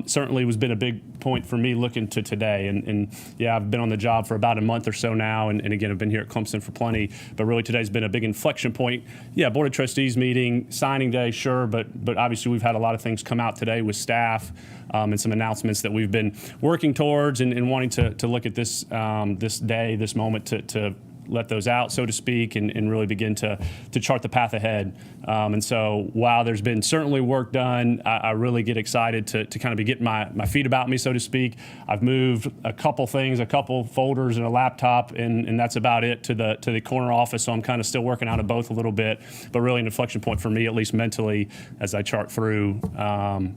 certainly has been a big point for me looking to today. And yeah, I've been on the job for about a month or so now, and again, I've been here at Clemson for plenty, but really today's been a big inflection point. Yeah, Board of Trustees meeting, signing day, sure, but obviously we've had a lot of things come out today with staff, and some announcements that we've been working towards and wanting to look at this day, this moment to let those out, so to speak, and really begin to chart the path ahead. And so while there's been certainly work done, I really get excited to kind of be getting my feet about me, so to speak. I've moved a couple things, a couple folders and a laptop, and that's about it to the corner office. So I'm kind of still working out of both a little bit, but really an inflection point for me, at least mentally, as I chart through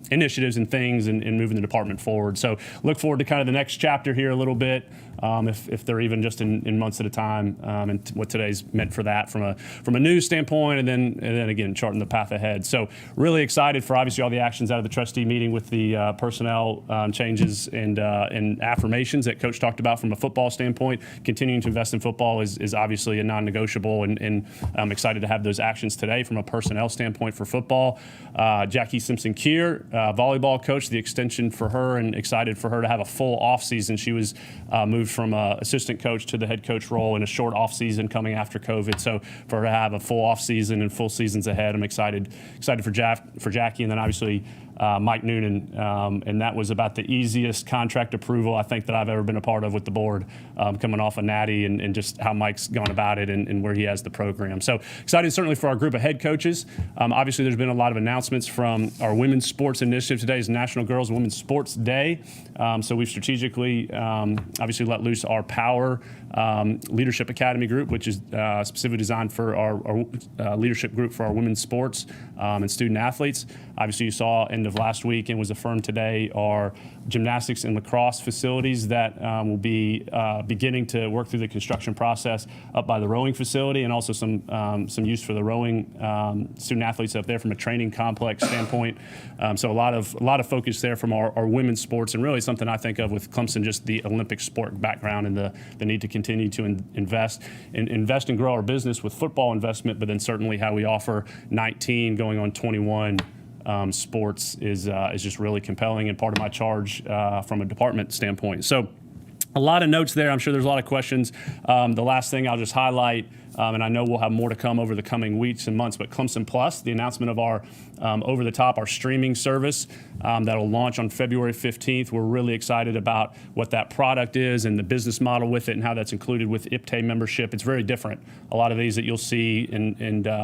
initiatives and things and moving the department forward. So look forward to kind of the next chapter here a little bit, if they're even just in months at a time. and what today's meant for that from a news standpoint, and then again charting the path ahead. So really excited for obviously all the actions out of the trustee meeting with the personnel changes and affirmations that Coach talked about from a football standpoint. Continuing to invest in football is obviously a non-negotiable, and I'm excited to have those actions today from a personnel standpoint for football. Jackie Simpson-Keir, volleyball coach, the extension for her, and excited for her to have a full offseason. She was moved from assistant coach to the head coach role in a short offseason coming after COVID. So for her to have a full offseason and full seasons ahead, I'm excited for Jackie, and then obviously Mike Noonan, and that was about the easiest contract approval I think that I've ever been a part of with the board, coming off a natty and just how Mike's gone about it and where he has the program. So excited certainly for our group of head coaches. Obviously there's been a lot of announcements from our women's sports initiative. Today is National Girls and Women's Sports Day. So we've strategically obviously let loose our Power Leadership Academy group, which is specifically designed for our leadership group for our women's sports and student athletes. Obviously you saw end of last week and was affirmed today our gymnastics and lacrosse facilities that will be beginning to work through the construction process up by the rowing facility, and also some use for the rowing student athletes up there from a training complex standpoint. So a lot of focus there from our women's sports, and really something I think of with Clemson, just the Olympic sport background and the need to continue to invest and grow our business with football investment, but then certainly how we offer 19 going on 21 sports is just really compelling and part of my charge from a department standpoint. So a lot of notes there. I'm sure there's a lot of questions. The last thing I'll just highlight, and I know we'll have more to come over the coming weeks and months, but Clemson Plus, the announcement of our over-the-top, our streaming service that'll launch on February 15th. We're really excited about what that product is and the business model with it and how that's included with IPTAY membership. It's very different. A lot of these that you'll see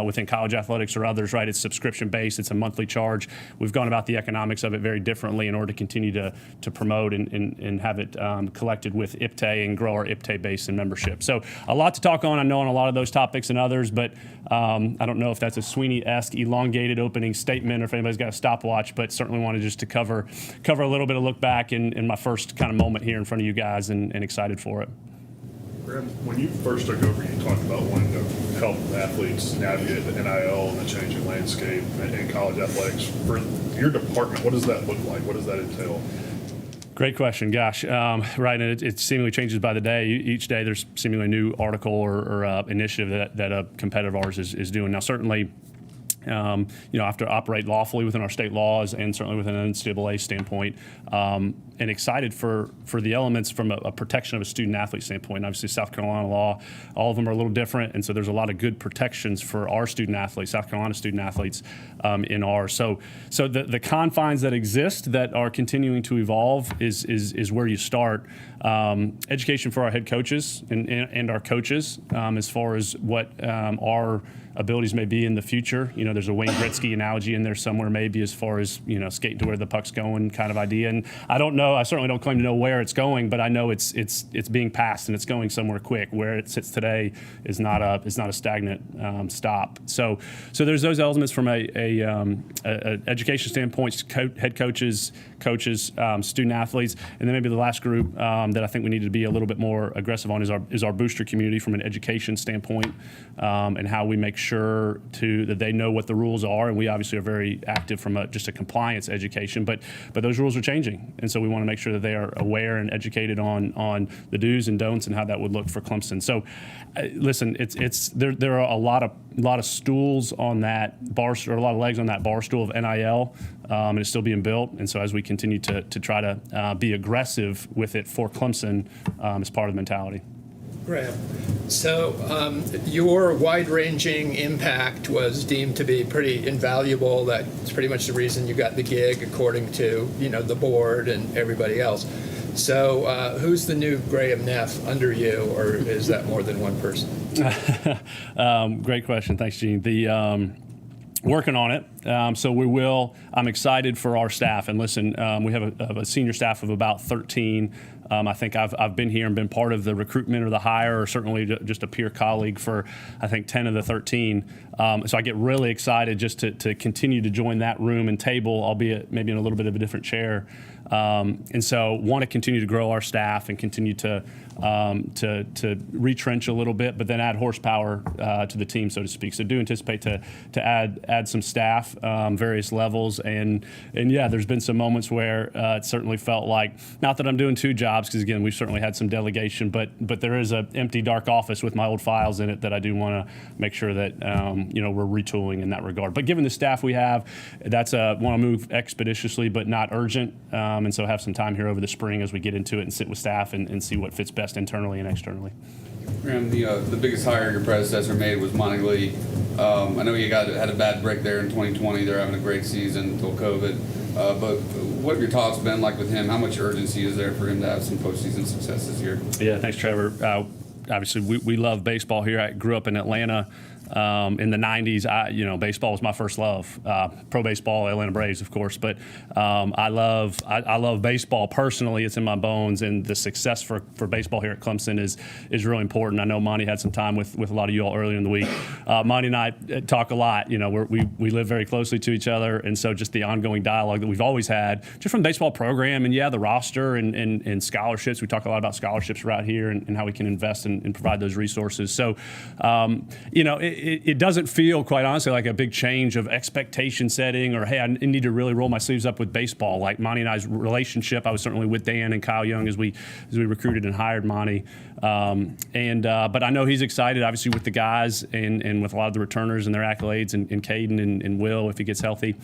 within college athletics or others, right? It's subscription-based. It's a monthly charge. We've gone about the economics of it very differently in order to continue to promote and have it collected with IPTAY and grow our IPTAY base and membership. So a lot to talk on, I know, on a lot of those topics and others, but I don't know if that's a Swinney-esque elongated opening statement or if anybody's got a stopwatch, but certainly wanted just to cover a little bit of look back in my first kind of moment here in front of you guys, and excited for it. Graham, when you first took over, you talked about wanting to help athletes navigate the NIL and the changing landscape in college athletics. For your department, what does that look like? What does that entail? Great question. Gosh, right, and it seemingly changes by the day. Each day there's seemingly a new article or initiative that a competitor of ours is doing. Now, certainly, I have to operate lawfully within our state laws and certainly within an NCAA standpoint, and excited for the elements from a protection of a student athlete standpoint. Obviously, South Carolina law, all of them are a little different, and so there's a lot of good protections for our student athletes, South Carolina student athletes, in ours. So the confines that exist that are continuing to evolve is where you start. Education for our head coaches and our coaches, as far as what our abilities may be in the future. There's a Wayne Gretzky analogy in there somewhere, maybe, as far as skating to where the puck's going kind of idea. And I don't know. I certainly don't claim to know where it's going, but I know it's being passed and it's going somewhere quick. Where it sits today is not a stagnant stop. So there's those elements from a education standpoint, head coaches, student athletes, and then maybe the last group that I think we need to be a little bit more aggressive on is our booster community from an education standpoint, and how we make sure that they know what the rules are. And we obviously are very active from just a compliance education, but those rules are changing, and so we want to make sure that they are aware and educated on the do's and don'ts and how that would look for Clemson. So, listen, there are a lot of stools on that bar, or a lot of legs on that bar stool of NIL, and it's still being built. And so as we continue to try to be aggressive with it for Clemson, as part of the mentality. Graham, so your wide-ranging impact was deemed to be pretty invaluable. That's pretty much the reason you got the gig, according to the board and everybody else. So who's the new Graham Neff under you, or is that more than one person? Great question. Thanks, Gene. Working on it. So we will. I'm excited for our staff. And listen, we have a senior staff of about 13. I think I've been here and been part of the recruitment or the hire, or certainly just a peer colleague for, I think, 10 of the 13. So I get really excited just to continue to join that room and table, albeit maybe in a little bit of a different chair, And so want to continue to grow our staff and continue to retrench a little bit, but then add horsepower to the team, so to speak. So do anticipate to add some staff, various levels, and yeah, there's been some moments where it certainly felt like, not that I'm doing two jobs, because again, we've certainly had some delegation, but there is an empty, dark office with my old files in it that I do want to make sure that we're retooling in that regard. But given the staff we have, that's want to move expeditiously, but not urgent, and so have some time here over the spring as we get into it and sit with staff and see what fits best internally and externally. Graham, the biggest hire your predecessor made was Monty Lee. I know you had a bad break there in 2020. They're having a great season until COVID. But what have your talks been like with him? How much urgency is there for him to have some postseason success this year? Yeah, thanks, Trevor. Obviously, we love baseball here. I grew up in Atlanta. In the 90s, baseball was my first love. Pro baseball, Atlanta Braves, of course. But I love baseball personally. It's in my bones, and the success for baseball here at Clemson is really important. I know Monty had some time with a lot of you all earlier in the week. Monty and I talk a lot. We live very closely to each other, and so just the ongoing dialogue that we've always had, just from the baseball program, and the roster and scholarships. We talk a lot about scholarships right here and how we can invest and provide those resources. So, it doesn't feel, quite honestly, like a big change of expectation setting or, hey, I need to really roll my sleeves up with baseball. Like Monty and I's relationship, I was certainly with Dan and Kyle Young as we recruited and hired Monty. But I know he's excited, obviously, with the guys and with a lot of the returners and their accolades and Caden and Will, if he gets healthy.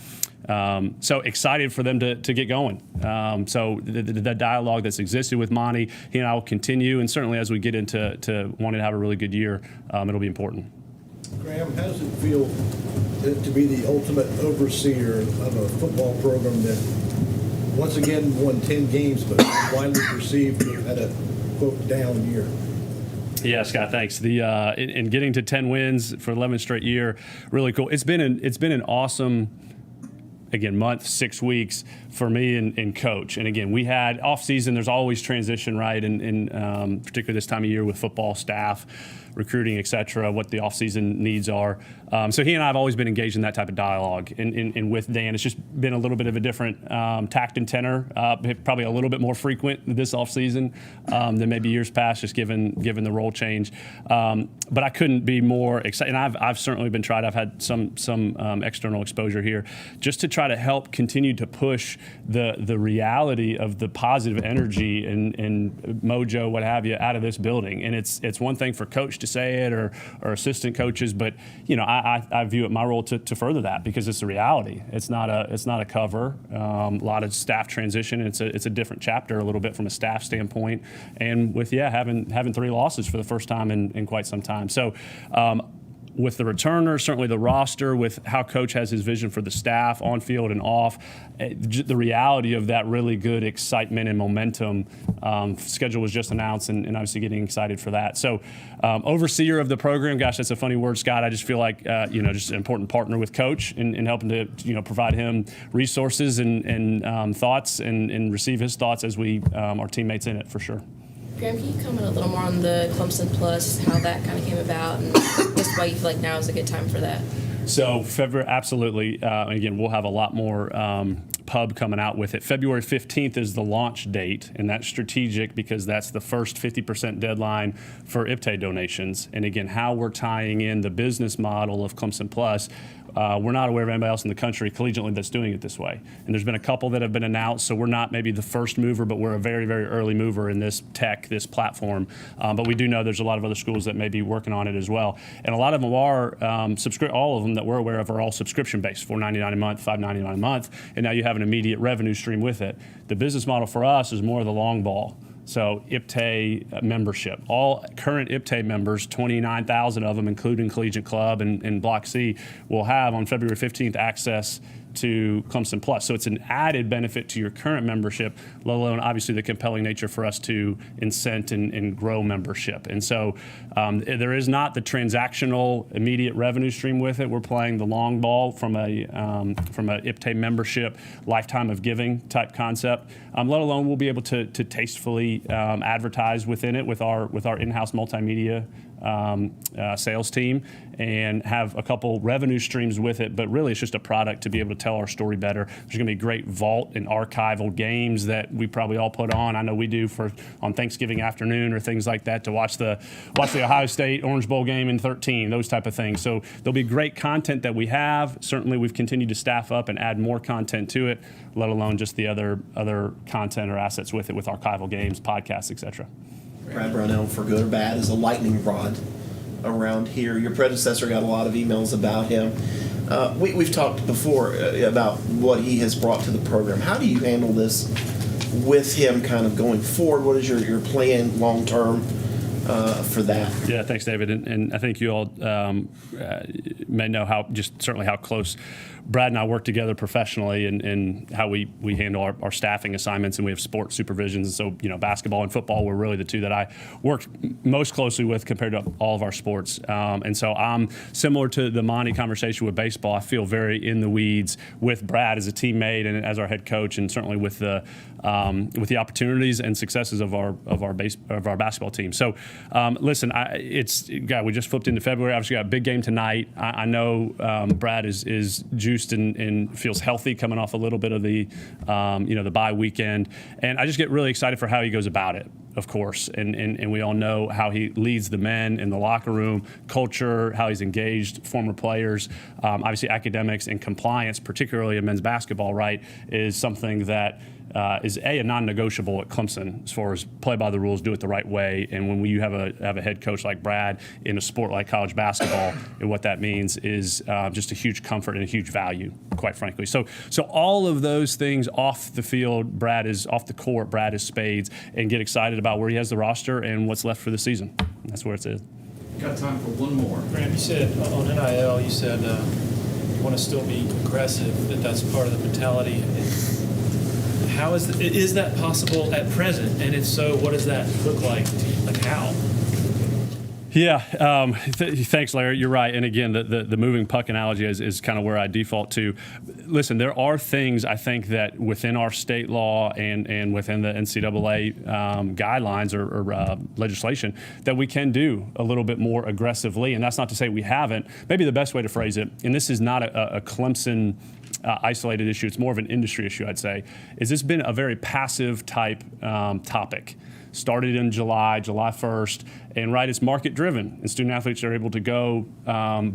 So excited for them to get going. So the dialogue that's existed with Monty, he and I will continue, and certainly as we get into wanting to have a really good year, it'll be important. Graham, how does it feel to be the ultimate overseer of a football program that once again won 10 games but widely perceived to have had a, quote, down year? Yeah, Scott, thanks. In getting to 10 wins for 11th straight year, really cool. It's been an awesome, again, month, 6 weeks for me and Coach. And again, we had off season. There's always transition, right? And particularly this time of year with football staff, recruiting, et cetera, what the offseason needs are. So he and I have always been engaged in that type of dialogue. And with Dan, it's just been a little bit of a different tact and tenor, probably a little bit more frequent this offseason than maybe years past, just given the role change. But I couldn't be more excited. And I've certainly been tried. I've had some external exposure here just to try to help continue to push the reality of the positive energy and mojo, what have you, out of this building. And it's one thing for Coach to say it or assistant coaches, but I view it my role to further that, because it's a reality. It's not a cover. A lot of staff transition. It's a different chapter a little bit from a staff standpoint, and with having 3 losses for the first time in quite some time. So. With the returner, certainly the roster, with how Coach has his vision for the staff on field and off, the reality of that really good excitement and momentum. Schedule was just announced, and obviously getting excited for that. So, overseer of the program, gosh, that's a funny word, Scott. I just feel like just an important partner with Coach in helping to provide him resources and thoughts and receive his thoughts as we are teammates in it, for sure. Graham, can you comment a little more on the Clemson Plus, how that kind of came about, and just why you feel like now is a good time for that? So February, absolutely. Again, we'll have a lot more pub coming out with it. February 15th is the launch date, and that's strategic because that's the first 50% deadline for IPTAY donations. And again, how we're tying in the business model of Clemson Plus, we're not aware of anybody else in the country collegiately that's doing it this way. And there's been a couple that have been announced, so we're not maybe the first mover, but we're a very, very early mover in this tech, this platform. But we do know there's a lot of other schools that may be working on it as well. And a lot of them are, all of them that we're aware of are all subscription-based, $4.99 a month, $5.99 a month, and now you have an immediate revenue stream with it. The business model for us is more of the long ball. So IPTAY membership. All current IPTAY members, 29,000 of them, including Collegiate Club and Block C, will have on February 15th access to Clemson Plus. So it's an added benefit to your current membership, let alone obviously the compelling nature for us to incent and grow membership. And so there is not the transactional immediate revenue stream with it. We're playing the long ball from a IPTAY membership, lifetime of giving type concept. Let alone we'll be able to tastefully advertise within it with our in-house multimedia sales team and have a couple revenue streams with it, but really it's just a product to be able to tell our story better. There's going to be great vault and archival games that we probably all put on. I know we do on Thanksgiving afternoon or things like that to watch the Ohio State Orange Bowl game in 13, those type of things. So there'll be great content that we have. Certainly we've continued to staff up and add more content to it, let alone just the other content or assets with it, with archival games, podcasts, etc. Brad Brownell, for good or bad, is a lightning rod around here. Your predecessor got a lot of emails about him. We've talked before about what he has brought to the program. How do you handle this with him kind of going forward? What is your plan long term for that? Yeah, thanks, David. And I think you all may know certainly how close Brad and I work together professionally, and how we handle our staffing assignments, and we have sport supervisions. And so, basketball and football were really the two that I worked most closely with compared to all of our sports. And so I'm similar to the Monty conversation with baseball. I feel very in the weeds with Brad as a teammate and as our head coach, and certainly with the opportunities and successes of our basketball team. So, listen, we just flipped into February. Obviously, got a big game tonight. I know Brad is juiced and feels healthy coming off a little bit of the bye weekend, and I just get really excited for how he goes about it. Of course, and we all know how he leads the men in the locker room, culture, how he's engaged former players. Obviously, academics and compliance, particularly in men's basketball, right, is something that is a non-negotiable at Clemson as far as play by the rules, do it the right way. And when you have a head coach like Brad in a sport like college basketball, and what that means is just a huge comfort and a huge value, quite frankly. So all of those things off the field, Brad is off the court, Brad is spades, and get excited about where he has the roster and what's left for the season. That's where it's at. Got time for one more. Graham, you said on NIL, you said you want to still be aggressive, that's part of the mentality. How is that possible at present? And if so, what does that look like? Like how? Yeah, thanks, Larry. You're right. And again, the moving puck analogy is kind of where I default to. Listen, there are things I think that within our state law and within the NCAA guidelines or legislation that we can do a little bit more aggressively. And that's not to say we haven't. Maybe the best way to phrase it, and this is not a Clemson isolated issue, it's more of an industry issue, I'd say, is this been a very passive type topic. Started in July 1st, and it's market driven, and student athletes are able to go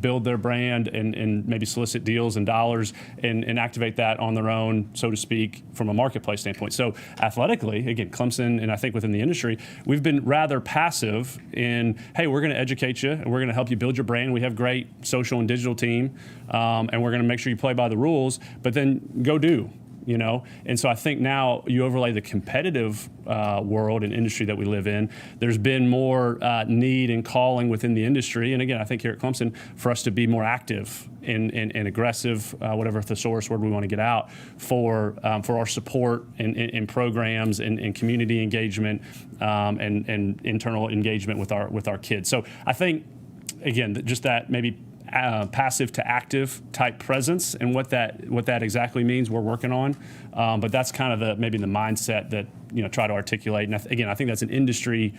build their brand and maybe solicit deals and dollars and activate that on their own, so to speak, from a marketplace standpoint. So athletically, again, Clemson and I think within the industry, we've been rather passive in, hey, we're going to educate you and we're going to help you build your brand. We have great social and digital team, and we're going to make sure you play by the rules, but then go do. And so I think now you overlay the competitive world and industry that we live in, there's been more need and calling within the industry. And again, I think here at Clemson, for us to be more active and aggressive, whatever thesaurus word we want to get out, for our support in programs and community engagement and internal engagement with our kids. So I think, again, just that maybe passive to active type presence, and what that exactly means we're working on, but that's kind of maybe the mindset that try to articulate. And again, I think that's an industry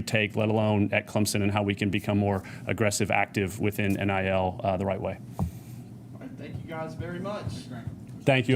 take, let alone at Clemson, and how we can become more aggressive, active within NIL the right way. All right, thank you guys very much. Thank you.